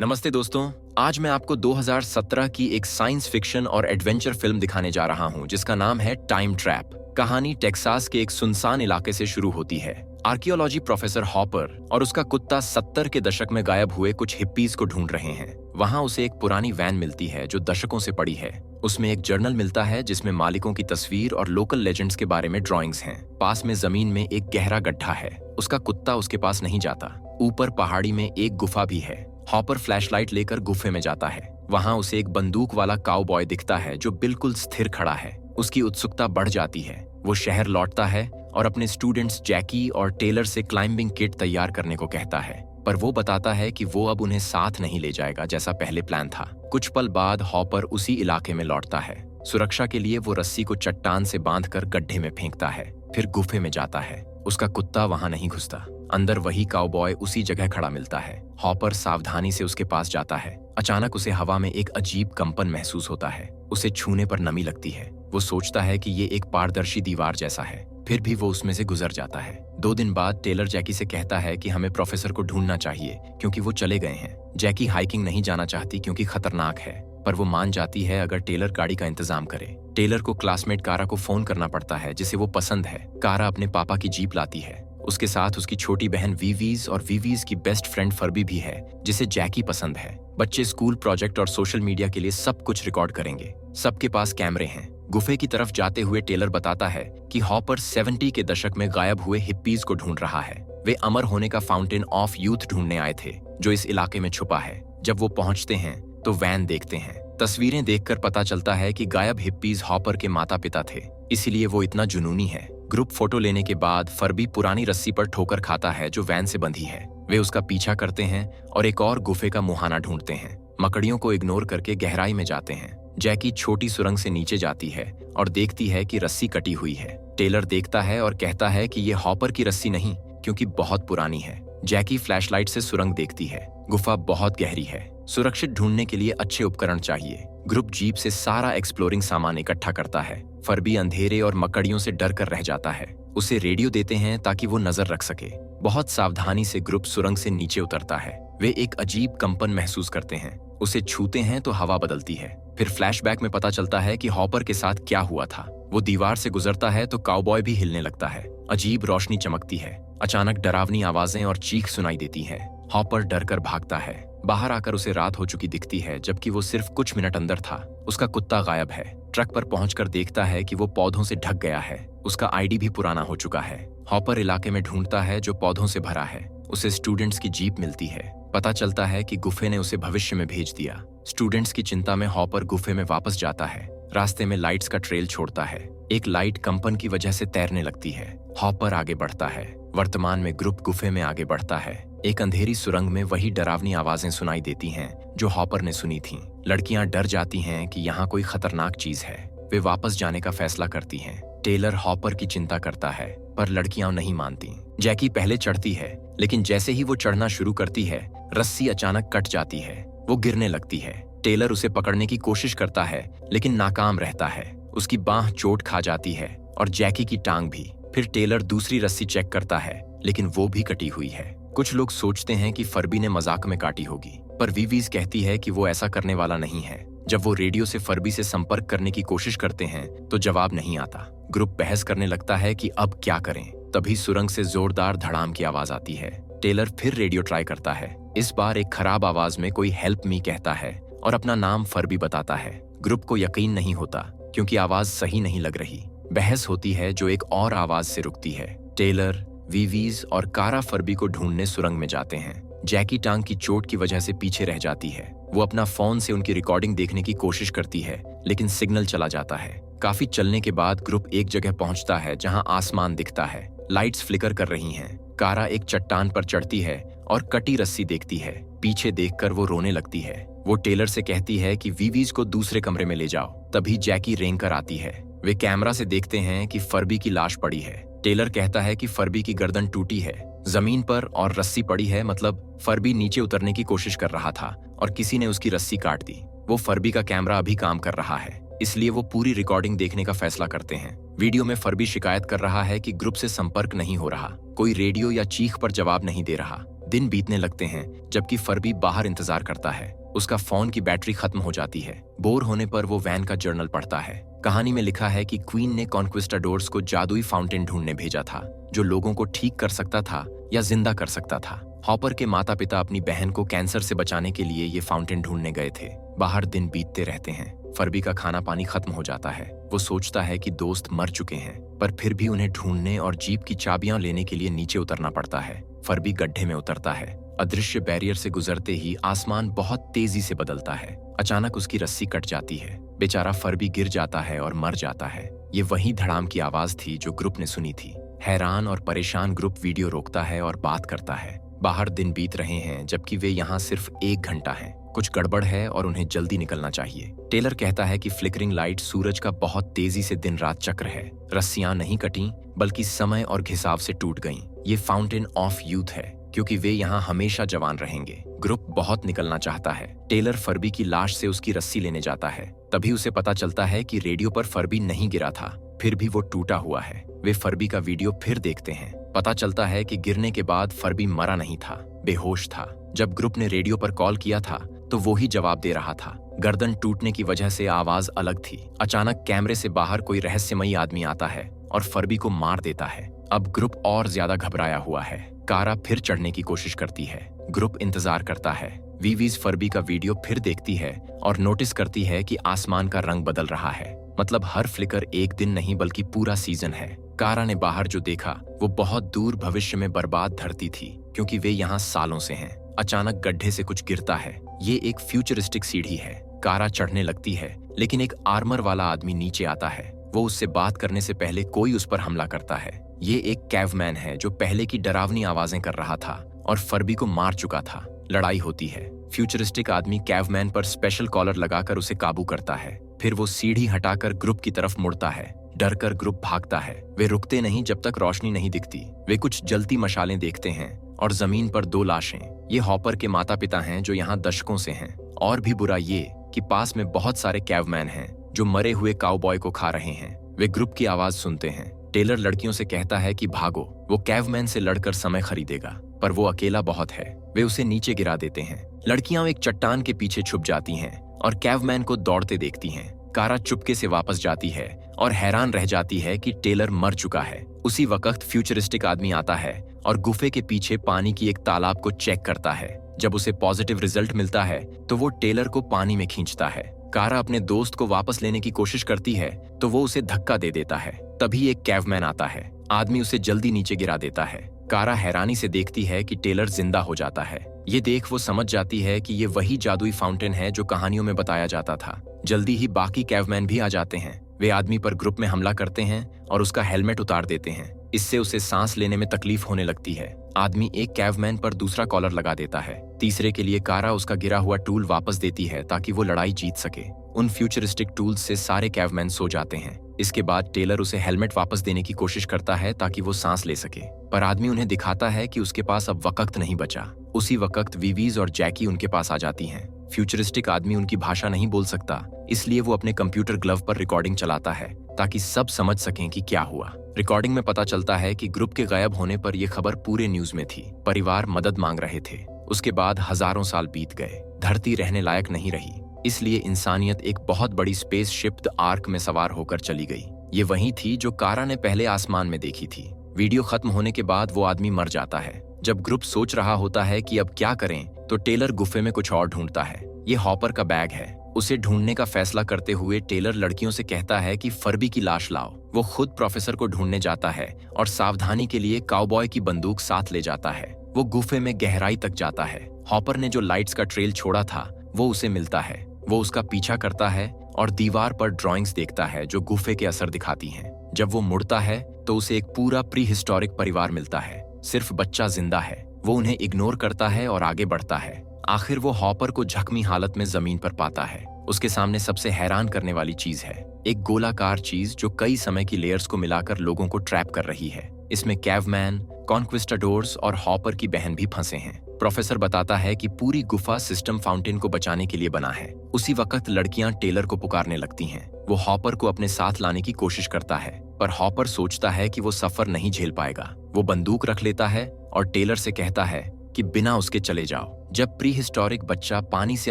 नमस्ते दोस्तों, आज मैं आपको 2017 की एक साइंस फिक्शन और एडवेंचर फिल्म दिखाने जा रहा हूं जिसका नाम है टाइम ट्रैप। कहानी टेक्सास के एक सुनसान इलाके से शुरू होती है। आर्कियोलॉजी प्रोफेसर हॉपर और उसका कुत्ता 70 के दशक में गायब हुए कुछ हिप्पीज को ढूंढ रहे हैं। वहां उसे एक पुरानी वैन मिलती है जो दशकों से पड़ी है। उसमें एक जर्नल मिलता है जिसमें मालिकों की तस्वीर और लोकल लेजेंड्स के बारे में ड्राइंग्स हैं। पास में जमीन में एक गहरा गड्ढा है। उसका कुत्ता उसके पास नहीं जाता। ऊपर पहाड़ी में एक गुफा भी है। हॉपर फ्लैशलाइट लेकर गुफे में जाता है। वहां उसे एक बंदूक वाला काउबॉय दिखता है जो बिल्कुल स्थिर खड़ा है। उसकी उत्सुकता बढ़ जाती है। वो शहर लौटता है और अपने स्टूडेंट्स जैकी और टेलर से क्लाइंबिंग किट तैयार करने को कहता है, पर वो बताता है कि वो अब उन्हें साथ नहीं ले जाएगा जैसा पहले प्लान था। कुछ पल बाद हॉपर उसी इलाके में लौटता है। सुरक्षा के लिए वो रस्सी को चट्टान से बांधकर गड्ढे में फेंकता है, फिर गुफे में जाता है। उसका कुत्ता वहां नहीं घुसता। अंदर वही काउबॉय उसी जगह खड़ा मिलता है। हॉपर सावधानी से उसके पास जाता है। अचानक उसे हवा में एक अजीब कंपन महसूस होता है। उसे छूने पर नमी लगती है। वो सोचता है कि ये एक पारदर्शी दीवार जैसा है, फिर भी वो उसमें से गुजर जाता है। 2 दिन बाद टेलर जैकी से कहता है कि हमें प्रोफेसर को ढूंढना चाहिए क्योंकि वो चले गए हैं। जैकी हाइकिंग नहीं जाना चाहती क्योंकि खतरनाक है, पर वो मान जाती है अगर टेलर गाड़ी का इंतजाम करे। टेलर को क्लासमेट कारा को फोन करना पड़ता है जिसे वो पसंद है। कारा अपने पापा की जीप लाती है। उसके साथ उसकी छोटी बहन वीवीज और वीवीज की बेस्ट फ्रेंड फर्बी भी है जिसे जैकी पसंद है। बच्चे स्कूल प्रोजेक्ट और सोशल मीडिया के लिए सब कुछ रिकॉर्ड करेंगे। सबके पास कैमरे हैं। गुफे की तरफ जाते हुए टेलर बताता है कि हॉपर 70 के दशक में गायब हुए हिप्पीज को ढूंढ रहा है। वे अमर होने का फाउंटेन ऑफ यूथ ढूंढने आए थे जो इस इलाके में छुपा है। जब वो पहुंचते हैं तो वैन देखते हैं। तस्वीरें देखकर पता चलता है कि गायब हिप्पीज हॉपर के माता पिता थे, इसीलिए वो इतना जुनूनी है। ग्रुप फोटो लेने के बाद फर्बी पुरानी रस्सी पर ठोकर खाता है जो वैन से बंधी है। वे उसका पीछा करते हैं और एक और गुफे का मुहाना ढूंढते हैं। मकड़ियों को इग्नोर करके गहराई में जाते हैं। जैकी छोटी सुरंग से नीचे जाती है और देखती है कि रस्सी कटी हुई है। टेलर देखता है और कहता है कि ये हॉपर की रस्सी नहीं क्योंकि बहुत पुरानी है। जैकी फ्लैशलाइट से सुरंग देखती है। गुफा बहुत गहरी है। सुरक्षित ढूंढने के लिए अच्छे उपकरण चाहिए। ग्रुप जीप से सारा एक्सप्लोरिंग सामान इकट्ठा करता है। फर्बी अंधेरे और मकड़ियों से डर कर रह जाता है। उसे रेडियो देते हैं ताकि वो नजर रख सके। बहुत सावधानी से ग्रुप सुरंग से नीचे उतरता है। वे एक अजीब कंपन महसूस करते हैं। उसे छूते हैं तो हवा बदलती है। फिर फ्लैशबैक में पता चलता है कि हॉपर के साथ क्या हुआ था। वो दीवार से गुजरता है तो काउबॉय भी हिलने लगता है। अजीब रोशनी चमकती है। अचानक डरावनी आवाजें और चीख सुनाई देती है। हॉपर डरकर भागता है। बाहर आकर उसे रात हो चुकी दिखती है जबकि वो सिर्फ कुछ मिनट अंदर था। उसका कुत्ता गायब है। ट्रक पर पहुंचकर देखता है कि वो पौधों से ढक गया है। उसका आईडी भी पुराना हो चुका है। हॉपर इलाके में ढूंढता है जो पौधों से भरा है। उसे स्टूडेंट्स की जीप मिलती है। पता चलता है कि गुफे ने उसे भविष्य में भेज दिया। स्टूडेंट्स की चिंता में हॉपर गुफे में वापस जाता है। रास्ते में लाइट्स का ट्रेल छोड़ता है। एक लाइट कंपन की वजह से तैरने लगती है। हॉपर आगे बढ़ता है। वर्तमान में ग्रुप गुफे में आगे बढ़ता है। एक अंधेरी सुरंग में वही डरावनी आवाजें सुनाई देती हैं जो हॉपर ने सुनी थीं। लड़कियां डर जाती हैं कि यहाँ कोई खतरनाक चीज है। वे वापस जाने का फैसला करती हैं। टेलर हॉपर की चिंता करता है पर लड़कियां नहीं मानती। जैकी पहले चढ़ती है लेकिन जैसे ही वो चढ़ना शुरू करती है रस्सी अचानक कट जाती है। वो गिरने लगती है। टेलर उसे पकड़ने की कोशिश करता है लेकिन नाकाम रहता है। उसकी बांह चोट खा जाती है और जैकी की टांग भी। फिर टेलर दूसरी रस्सी चेक करता है लेकिन वो भी कटी हुई है। कुछ लोग सोचते हैं कि फर्बी ने मजाक में काटी होगी, पर वीवीज कहती है कि वो ऐसा करने वाला नहीं है। जब वो रेडियो से फर्बी से संपर्क करने की कोशिश करते हैं तो जवाब नहीं आता। ग्रुप बहस करने लगता है कि अब क्या करें। तभी सुरंग से जोरदार धड़ाम की आवाज आती है। टेलर फिर रेडियो ट्राई करता है। इस बार एक खराब आवाज में कोई हेल्प मी कहता है और अपना नाम फर्बी बताता है। ग्रुप को यकीन नहीं होता क्योंकि आवाज सही नहीं लग रही। बहस होती है जो एक और आवाज से रुकती है। टेलर, वीवीज और कारा फर्बी को ढूंढने सुरंग में जाते हैं। जैकी टांग की चोट की वजह से पीछे रह जाती है। वो अपना फोन से उनकी रिकॉर्डिंग देखने की कोशिश करती है लेकिन सिग्नल चला जाता है। काफी चलने के बाद ग्रुप एक जगह पहुंचता है जहां आसमान दिखता है। लाइट्स फ्लिकर कर रही हैं। कारा एक चट्टान पर चढ़ती है और कटी रस्सी देखती है। पीछे देखकर वो रोने लगती है। वो टेलर से कहती है कि वीवीज को दूसरे कमरे में ले जाओ। तभी जैकी रेंग कर आती है। वे कैमरा से देखते हैं कि फर्बी की लाश पड़ी है। टेलर कहता है कि फर्बी की गर्दन टूटी है, जमीन पर और रस्सी पड़ी है, मतलब फर्बी नीचे उतरने की कोशिश कर रहा था और किसी ने उसकी रस्सी काट दी। वो फर्बी का कैमरा अभी काम कर रहा है, इसलिए वो पूरी रिकॉर्डिंग देखने का फैसला करते हैं। वीडियो में फर्बी शिकायत कर रहा है कि ग्रुप से संपर्क नहीं हो रहा, कोई रेडियो या चीख पर जवाब नहीं दे रहा। दिन बीतने लगते हैं जबकि फर्बी बाहर इंतजार करता है। उसका फोन की बैटरी खत्म हो जाती है। बोर होने पर वो वैन का जर्नल पढ़ता है। कहानी में लिखा है कि क्वीन ने कॉन्क्विस्टाडोर्स को जादुई फाउंटेन ढूंढने भेजा था जो लोगों को ठीक कर सकता था या जिंदा कर सकता था। हॉपर के माता पिता अपनी बहन को कैंसर से बचाने के लिए ये फाउंटेन ढूंढने गए थे। बाहर दिन बीतते रहते हैं। फर्बी का खाना पानी खत्म हो जाता है। वो सोचता है कि दोस्त मर चुके हैं, पर फिर भी उन्हें ढूंढने और जीप की चाबियां लेने के लिए नीचे उतरना पड़ता है। फर्बी गड्ढे में उतरता है। अदृश्य बैरियर से गुजरते ही आसमान बहुत तेजी से बदलता है। अचानक उसकी रस्सी कट जाती है। बेचारा फर्बी गिर जाता है और मर जाता है। ये वही धड़ाम की आवाज थी जो ग्रुप ने सुनी थी। हैरान और परेशान ग्रुप वीडियो रोकता है और बात करता है। बाहर दिन बीत रहे हैं जबकि वे यहाँ सिर्फ 1 घंटा हैं। कुछ गड़बड़ है और उन्हें जल्दी निकलना चाहिए। टेलर कहता है कि फ्लिकरिंग लाइट सूरज का बहुत तेजी से दिन रात चक्र है। रस्सियां नहीं कटी बल्कि समय और घिसाव से टूट गईं। ये फाउंटेन ऑफ यूथ है क्योंकि वे यहाँ हमेशा जवान रहेंगे। ग्रुप बहुत निकलना चाहता है। टेलर फर्बी की लाश से उसकी रस्सी लेने जाता है। तभी उसे पता चलता है कि रेडियो पर फर्बी नहीं गिरा था, फिर भी वो टूटा हुआ है। वे फर्बी का वीडियो फिर देखते हैं। पता चलता है कि गिरने के बाद फर्बी मरा नहीं था, बेहोश था। जब ग्रुप ने रेडियो पर कॉल किया था तो वो ही जवाब दे रहा था। गर्दन टूटने की वजह से आवाज अलग थी। अचानक कैमरे से बाहर कोई रहस्यमयी आदमी आता है और फर्बी को मार देता है। अब ग्रुप और ज्यादा घबराया हुआ है। कारा फिर चढ़ने की कोशिश करती है। ग्रुप इंतजार करता है। वीवीज फर्बी का वीडियो फिर देखती है और नोटिस करती है कि आसमान का रंग बदल रहा है। मतलब हर फ्लिकर एक दिन नहीं बल्कि पूरा सीजन है। कारा ने बाहर जो देखा वो बहुत दूर भविष्य में बर्बाद धरती थी क्योंकि वे यहाँ सालों से हैं। अचानक गड्ढे से कुछ गिरता है। ये एक फ्यूचरिस्टिक सीढ़ी है। कारा चढ़ने लगती है लेकिन एक आर्मर वाला आदमी नीचे आता है। वो उससे बात करने से पहले कोई उस पर हमला करता है। ये एक कैवमैन है जो पहले की डरावनी आवाजें कर रहा था और फर्बी को मार चुका था। लड़ाई होती है। फ्यूचरिस्टिक आदमी कैवमैन पर स्पेशल कॉलर लगाकर उसे काबू करता है। फिर वो सीढ़ी हटाकर ग्रुप की तरफ मुड़ता है। डरकर ग्रुप भागता है। वे रुकते नहीं जब तक रोशनी नहीं दिखती। वे कुछ जलती मशालें देखते हैं और जमीन पर 2 लाशें। ये हॉपर के माता पिता हैं जो यहाँ दशकों से हैं। और भी बुरा ये कि पास में बहुत सारे कैवमैन हैं जो मरे हुए काउबॉय को खा रहे हैं। वे ग्रुप की आवाज सुनते हैं। टेलर लड़कियों से कहता है कि भागो, वो कैवमैन से लड़कर समय खरीदेगा, पर वो अकेला बहुत है। वे उसे नीचे गिरा देते हैं। लड़कियां एक चट्टान के पीछे छुप जाती हैं और कैवमैन को दौड़ते देखती हैं। कारा चुपके से वापस जाती है और हैरान रह जाती है कि टेलर मर चुका है। उसी वक्त फ्यूचरिस्टिक आदमी आता है और गुफे के पीछे पानी की एक तालाब को चेक करता है। जब उसे पॉजिटिव रिजल्ट मिलता है तो वो टेलर को पानी में खींचता है। कारा अपने दोस्त को वापस लेने की कोशिश करती है तो वो उसे धक्का दे देता है। तभी एक कैवमैन आता है। आदमी उसे जल्दी नीचे गिरा देता है। कारा हैरानी से देखती है कि टेलर जिंदा हो जाता है। ये देख वो समझ जाती है कि ये वही जादुई फाउंटेन है जो कहानियों में बताया जाता था। जल्दी ही बाकी कैवमैन भी आ जाते हैं। वे आदमी पर ग्रुप में हमला करते हैं और उसका हेलमेट उतार देते हैं। इससे उसे सांस लेने में तकलीफ होने लगती है। आदमी एक कैवमैन पर दूसरा कॉलर लगा देता है। तीसरे के लिए कारा उसका गिरा हुआ टूल वापस देती है ताकि वो लड़ाई जीत सके। उन फ्यूचरिस्टिक टूल्स से सारे कैवमैन सो जाते हैं। इसके बाद टेलर उसे हेलमेट वापस देने की कोशिश करता है ताकि वो सांस ले सके, पर आदमी उन्हें दिखाता है कि उसके पास अब वक्त नहीं बचा। उसी वक्त विवीज और जैकी उनके पास आ जाती हैं। फ्यूचरिस्टिक आदमी उनकी भाषा नहीं बोल सकता, इसलिए वो अपने कंप्यूटर ग्लव पर रिकॉर्डिंग चलाता है ताकि सब समझ सकें कि क्या हुआ। रिकॉर्डिंग में पता चलता है कि ग्रुप के गायब होने पर यह खबर पूरे न्यूज में थी। परिवार मदद मांग रहे थे। उसके बाद हजारों साल बीत गए। धरती रहने लायक नहीं रही, इसलिए इंसानियत एक बहुत बड़ी स्पेसशिप द आर्क में सवार होकर चली गई। ये वही थी जो कारा ने पहले आसमान में देखी थी। वीडियो खत्म होने के बाद वो आदमी मर जाता है। जब ग्रुप सोच रहा होता है कि अब क्या करें, तो टेलर गुफे में कुछ और ढूंढता है। ये हॉपर का बैग है। उसे ढूंढने का फैसला करते हुए टेलर लड़कियों से कहता है कि फर्बी की लाश लाओ। वो खुद प्रोफेसर को ढूंढने जाता है और सावधानी के लिए काउबॉय की बंदूक साथ ले जाता है। वो गुफे में गहराई तक जाता है। हॉपर ने जो लाइट्स का ट्रेल छोड़ा था वो उसे मिलता है। वो उसका पीछा करता है और दीवार पर ड्राइंग्स देखता है जो गुफे के असर दिखाती हैं। जब वो मुड़ता है तो उसे एक पूरा प्री हिस्टोरिक परिवार मिलता है। सिर्फ बच्चा जिंदा है। वो उन्हें इग्नोर करता है और आगे बढ़ता है। आखिर वो हॉपर को जख्मी हालत में जमीन पर पाता है। उसके सामने सबसे हैरान करने वाली चीज है, एक गोलाकार चीज जो कई समय की लेयर्स को मिलाकर लोगों को ट्रैप कर रही है। इसमें कैवमैन, कॉन्क्विस्टाडोर्स और हॉपर की बहन भी फंसे हैं। प्रोफेसर बताता है कि पूरी गुफा सिस्टम फाउंटेन को बचाने के लिए बना है। उसी वक्त लड़कियां टेलर को पुकारने लगती हैं। वो हॉपर को अपने साथ लाने की कोशिश करता है, पर हॉपर सोचता है कि वो सफर नहीं झेल पाएगा। वो बंदूक रख लेता है और टेलर से कहता है कि बिना उसके चले जाओ। जब प्री हिस्टोरिक बच्चा पानी से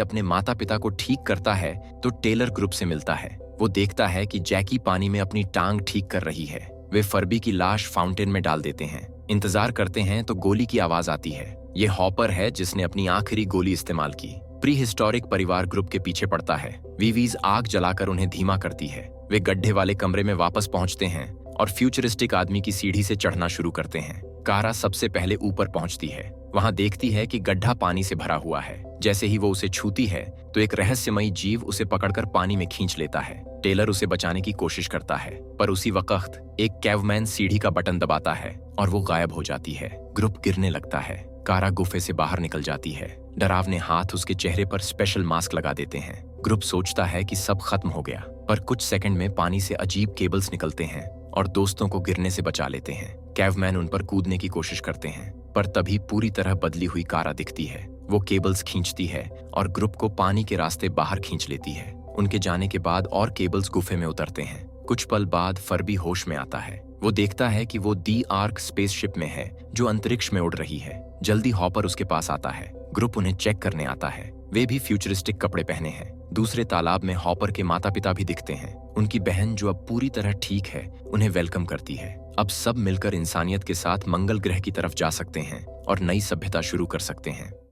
अपने माता पिता को ठीक करता है तो टेलर ग्रुप से मिलता है। वो देखता है कि जैकी पानी में अपनी टांग ठीक कर रही है। वे फर्बी की लाश फाउंटेन में डाल देते हैं। इंतजार करते हैं तो गोली की आवाज आती है। ये हॉपर है जिसने अपनी आखिरी गोली इस्तेमाल की। प्री हिस्टोरिक परिवार ग्रुप के पीछे पड़ता है। वीवीज आग जलाकर उन्हें धीमा करती है। वे गड्ढे वाले कमरे में वापस पहुंचते हैं और फ्यूचरिस्टिक आदमी की सीढ़ी से चढ़ना शुरू करते हैं। कारा सबसे पहले ऊपर पहुंचती है। वहां देखती है कि गड्ढा पानी से भरा हुआ है। जैसे ही वो उसे छूती है तो एक रहस्यमयी जीव उसे पकड़कर पानी में खींच लेता है। टेलर उसे बचाने की कोशिश करता है, पर उसी वक्त एक कैवमैन सीढ़ी का बटन दबाता है और वो गायब हो जाती है। ग्रुप गिरने लगता है। कारा गुफे से बाहर निकल जाती है। डरावने हाथ उसके चेहरे पर स्पेशल मास्क लगा देते हैं। ग्रुप सोचता है कि सब खत्म हो गया, पर कुछ सेकंड में पानी से अजीब केबल्स निकलते हैं और दोस्तों को गिरने से बचा लेते हैं। कैवमैन उन पर कूदने की कोशिश करते हैं, पर तभी पूरी तरह बदली हुई कारा दिखती है। वो केबल्स खींचती है और ग्रुप को पानी के रास्ते बाहर खींच लेती है। उनके जाने के बाद और केबल्स गुफे में उतरते हैं। कुछ पल बाद फर्बी होश में आता है। वो देखता है कि वो दी आर्क स्पेसशिप में है जो अंतरिक्ष में उड़ रही है। जल्दी हॉपर उसके पास आता है। ग्रुप उन्हें चेक करने आता है। वे भी फ्यूचरिस्टिक कपड़े पहने हैं। दूसरे तालाब में हॉपर के माता पिता भी दिखते हैं। उनकी बहन जो अब पूरी तरह ठीक है उन्हें वेलकम करती है। अब सब मिलकर इंसानियत के साथ मंगल ग्रह की तरफ जा सकते हैं और नई सभ्यता शुरू कर सकते हैं।